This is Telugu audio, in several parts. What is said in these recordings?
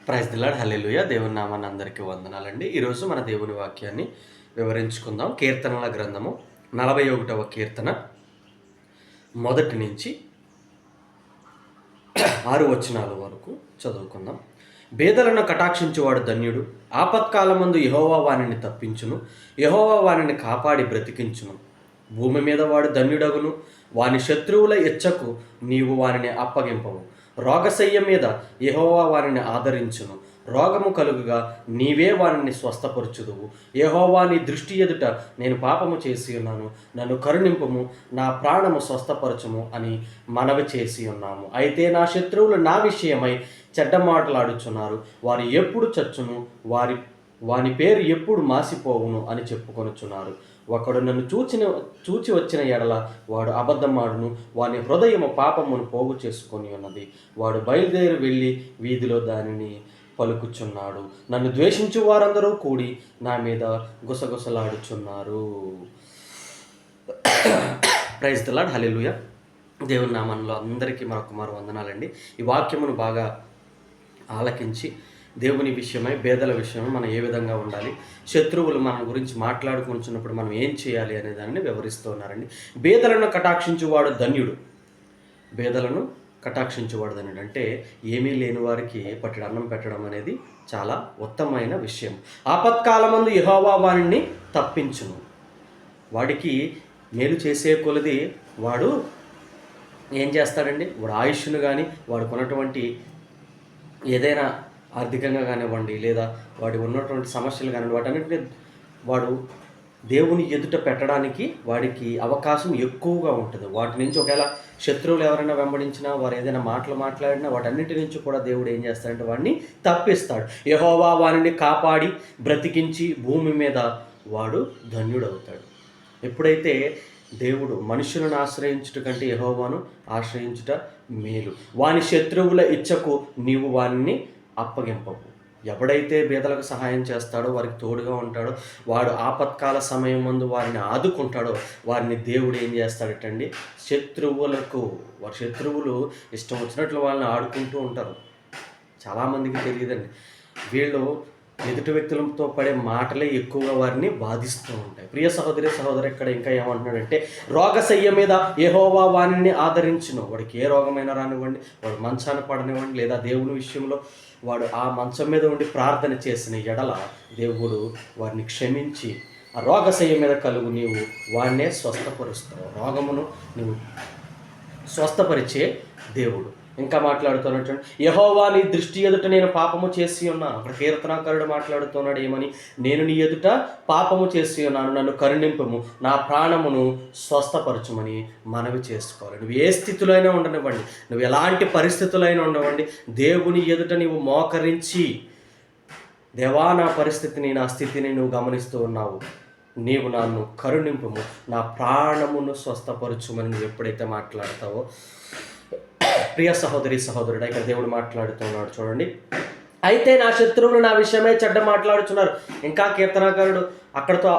ప్రైజ్ ది లార్డ్, హల్లెలూయా. దేవుని నామాన్ని అందరికీ వందనాలండి. ఈరోజు మన దేవుని వాక్యాన్ని వివరించుకుందాం. కీర్తనల గ్రంథము 41వ కీర్తన మొదటి నుంచి 6 వచనాల వరకు చదువుకుందాం. బేదలను కటాక్షించువాడు ధన్యుడు. ఆపత్కాలమందు యెహోవా వానిని తప్పించును. యెహోవా వానిని కాపాడి బ్రతికించును. భూమి మీద వాడు ధన్యుడగును. వాని శత్రువుల ఇచ్చకు నీవు వానిని అప్పగింపవు. రోగశయ్య మీద యెహోవా వానిని ఆదరించును. రోగము కలుగుగా నీవే వానిని స్వస్థపరచుదువు. యెహోవా నీ దృష్టి ఎదుట నేను పాపము చేసి ఉన్నాను, నన్ను కరుణింపుము, నా ప్రాణము స్వస్థపరచుము అని మనవి చేసి ఉన్నాము. అయితే నా శత్రువులు నా విషయమై చెడ్డ మాటలాడుచున్నారు. వారు ఎప్పుడు చచ్చును, వాని పేరు ఎప్పుడు మాసిపోవును అని చెప్పుకొనుచున్నారు. ఒకడు నన్ను చూచి వచ్చిన ఎడల వాడు అబద్ధమాడును. వాని హృదయము పాపమును పోగు చేసుకొని ఉన్నది. వాడు బయలుదేరి వెళ్ళి వీధిలో దానిని పలుకుచున్నాడు. నన్ను ద్వేషించు వారందరూ కూడి నా మీద గుసగుసలాడుచున్నారు. ప్రైజ్ ది లార్డ్, హల్లెలూయా. దేవుని నామంలో అందరికీ మరొక వందనాలండి. ఈ వాక్యమును బాగా ఆలకించి దేవుని విషయమై, బేదల విషయమై మనం ఏ విధంగా ఉండాలి, శత్రువులు మన గురించి మాట్లాడుకుంటున్నప్పుడు మనం ఏం చేయాలి అనే దాన్ని వివరిస్తూ ఉన్నారండి. బేదలను కటాక్షించువాడు ధన్యుడు. బేదలను కటాక్షించువాడు ధన్యుడు అంటే ఏమీ లేని వారికి పట్టెడు అన్నం పెట్టడం అనేది చాలా ఉత్తమమైన విషయం. ఆపత్కాలమందు యెహోవా వానిని తప్పించును. వాడికి మేలు చేసే కొలది వాడు ఏం చేస్తాడండి, వాడు ఆయుష్ను కానీ, వాడు కొన్నటువంటి ఏదైనా ఆర్థికంగా కానివ్వండి, లేదా వాడి ఉన్నటువంటి సమస్యలు కానివ్వండి, వాటన్నిటిని వాడు దేవుని ఎదుట పెట్టడానికి వాడికి అవకాశం ఎక్కువగా ఉంటుంది. వాటి నుంచి ఒకవేళ శత్రువులు ఎవరైనా వెంబడించినా, వారు ఏదైనా మాటలు మాట్లాడినా, వాటన్నిటి నుంచి కూడా దేవుడు ఏం చేస్తాడంటే వాడిని తప్పిస్తాడు. యెహోవా వానిని కాపాడి బ్రతికించి భూమి మీద వాడు ధన్యుడవుతాడు. ఎప్పుడైతే దేవుడు మనుషులను ఆశ్రయించుట కంటే యెహోవాను ఆశ్రయించుట మేలు. వాని శత్రువుల ఇచ్చకు నీవు వానిని అప్పగింపవు. ఎవడైతే బేదలకు సహాయం చేస్తాడో, వారికి తోడుగా ఉంటాడో, వాడు ఆపత్కాల సమయం ముందు వారిని ఆదుకుంటాడో, వారిని దేవుడు ఏం చేస్తాడటండి, వారి శత్రువులు ఇష్టం వచ్చినట్లు వాళ్ళని ఆడుకుంటూ ఉంటారు. చాలామందికి తెలియదండి, వీళ్ళు ఎదుటి వ్యక్తులతో పడే మాటలే ఎక్కువగా వారిని బాధిస్తూ ఉంటాయి. ప్రియ సహోదరి ఇక్కడ ఇంకా ఏమంటున్నాడంటే, రోగశయ్య మీద యెహోవా వానిని ఆదరించును. వాడికి ఏ రోగమైనా రానివ్వండి, వాడు మంచాన పడనివ్వండి, లేదా దేవుని విషయంలో వాడు ఆ మంచం మీద ఉండి ప్రార్థన చేసిన ఎడల దేవుడు వారిని క్షమించి ఆ రోగశయ్య మీద కలుగు నీవు వాడినే స్వస్థపరుస్తావు. రోగమును నువ్వు స్వస్థపరిచే దేవుడు. ఇంకా మాట్లాడుతున్నట్టు, యెహోవా నీ దృష్టి ఎదుట నేను పాపము చేసి ఉన్నాను. అక్కడ కీర్తనాకారుడు మాట్లాడుతున్నాడు ఏమని, నేను నీ ఎదుట పాపము చేసి ఉన్నాను, నన్ను కరుణింపము, నా ప్రాణమును స్వస్థపరచుమని మనవి చేసుకోవాలి. నువ్వు ఏ స్థితిలో అయినా ఉండనివ్వండి, నువ్వు ఎలాంటి పరిస్థితుల్లో అయినా ఉండవండి, దేవుని ఎదుట నీవు మోకరించి, దేవా నా పరిస్థితిని, నా స్థితిని నువ్వు గమనిస్తూ ఉన్నావు, నీవు నన్ను కరుణింపము, నా ప్రాణమును స్వస్థపరచుమని నువ్వు ఎప్పుడైతే మాట్లాడతావో, ప్రియ సహోదరుడా, ఇక్కడ దేవుడు మాట్లాడుతున్నాడు చూడండి. అయితే నా శత్రువులు నా విషయమే చెడ్డ మాట్లాడుతున్నారు. ఇంకా కీర్తనాకారుడు అక్కడతో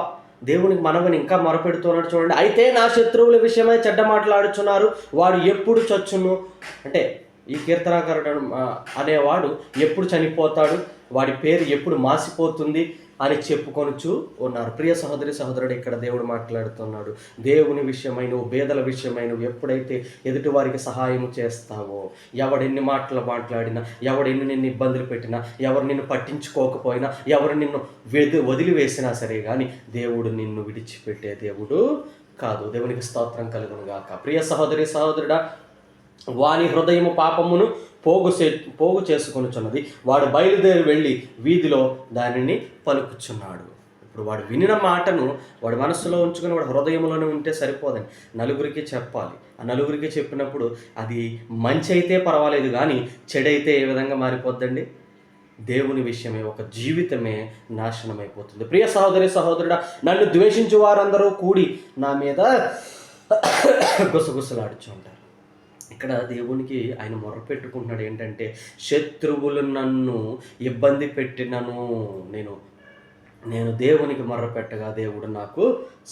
దేవునికి మనవని ఇంకా మొరపెడుతున్నాడు చూడండి. అయితే నా శత్రువుల విషయమై చెడ్డ మాట్లాడుచున్నారు, వాడు ఎప్పుడు చచ్చును అంటే ఈ కీర్తనాకారుడు అనేవాడు ఎప్పుడు చనిపోతాడు, వాడి పేరు ఎప్పుడు మాసిపోతుంది అని చెప్పుకొనుచు ఉన్నారు. ప్రియ సహోదరుడు, ఇక్కడ దేవుడు మాట్లాడుతున్నాడు. దేవుని విషయమై, నువ్వు బేదల విషయమై నువ్వు ఎప్పుడైతే ఎదుటి వారికి సహాయం చేస్తావో, ఎవడెన్ని మాటలు మాట్లాడినా, ఎవడెన్ని నిన్ను ఇబ్బందులు పెట్టినా, ఎవరు నిన్ను పట్టించుకోకపోయినా, ఎవరు నిన్ను వదిలివేసినా సరే కానీ దేవుడు నిన్ను విడిచిపెట్టే దేవుడు కాదు. దేవునికి స్తోత్రం కలుగును గాక. ప్రియ సహోదరుడా, వాని హృదయము పాపమును పోగు చేసుకొనుచున్నది. వాడు బయలుదేరి వెళ్ళి వీధిలో దానిని పలుకుచున్నాడు. ఇప్పుడు వాడు వినిన మాటను వాడు మనస్సులో ఉంచుకొని వాడు హృదయంలోనే ఉంటే సరిపోదండి, నలుగురికి చెప్పాలి. ఆ నలుగురికి చెప్పినప్పుడు అది మంచి అయితే పర్వాలేదు, కానీ చెడైతే ఏ విధంగా మారిపోద్దండి, దేవుని విషయమే, ఒక జీవితమే నాశనమైపోతుంది. ప్రియ సహోదరుడా, నన్ను ద్వేషించు వారందరూ కూడి నా మీద గుసగుసలాడుచుంటారు. ఇక్కడ దేవునికి ఆయన మొరపెట్టుకుంటున్నాడు ఏంటంటే, శత్రువులు నన్ను ఇబ్బంది పెట్టినను నేను దేవునికి మొర్రపెట్టగా దేవుడు నాకు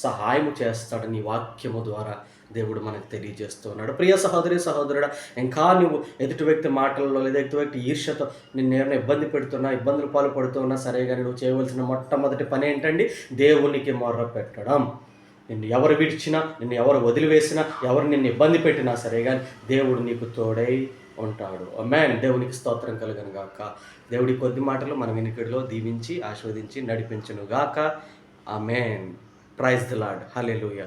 సహాయము చేస్తాడని వాక్యము ద్వారా దేవుడు మనకు తెలియజేస్తూ ఉన్నాడు. ప్రియ సహోదరి సహోదరుడా, ఇంకా నువ్వు ఎదుటి వ్యక్తి మాటల్లో లేదా ఎదుటి వ్యక్తి ఈర్ష్యతో నిన్ను ఏమైనా ఇబ్బంది పెడుతున్నా, ఇబ్బందులు పాలు పడుతున్నా సరే, కానీ నువ్వు చేయవలసిన మొట్టమొదటి పని ఏంటండి? దేవునికి మొర్ర పెట్టడం. నిన్ను ఎవరు విడిచినా, నిన్ను ఎవరు వదిలివేసినా, ఎవరు నిన్ను ఇబ్బంది పెట్టినా సరే, కానీ దేవుడు నీకు తోడై ఉంటాడు. ఆమేన్. దేవునికి స్తోత్రం కలుగును గాక. దేవుడి కొద్ది మాటలు మన వినికిడిలో దీవించి ఆశీర్వదించి నడిపించును గాక. Amen. Praise the Lord. Hallelujah.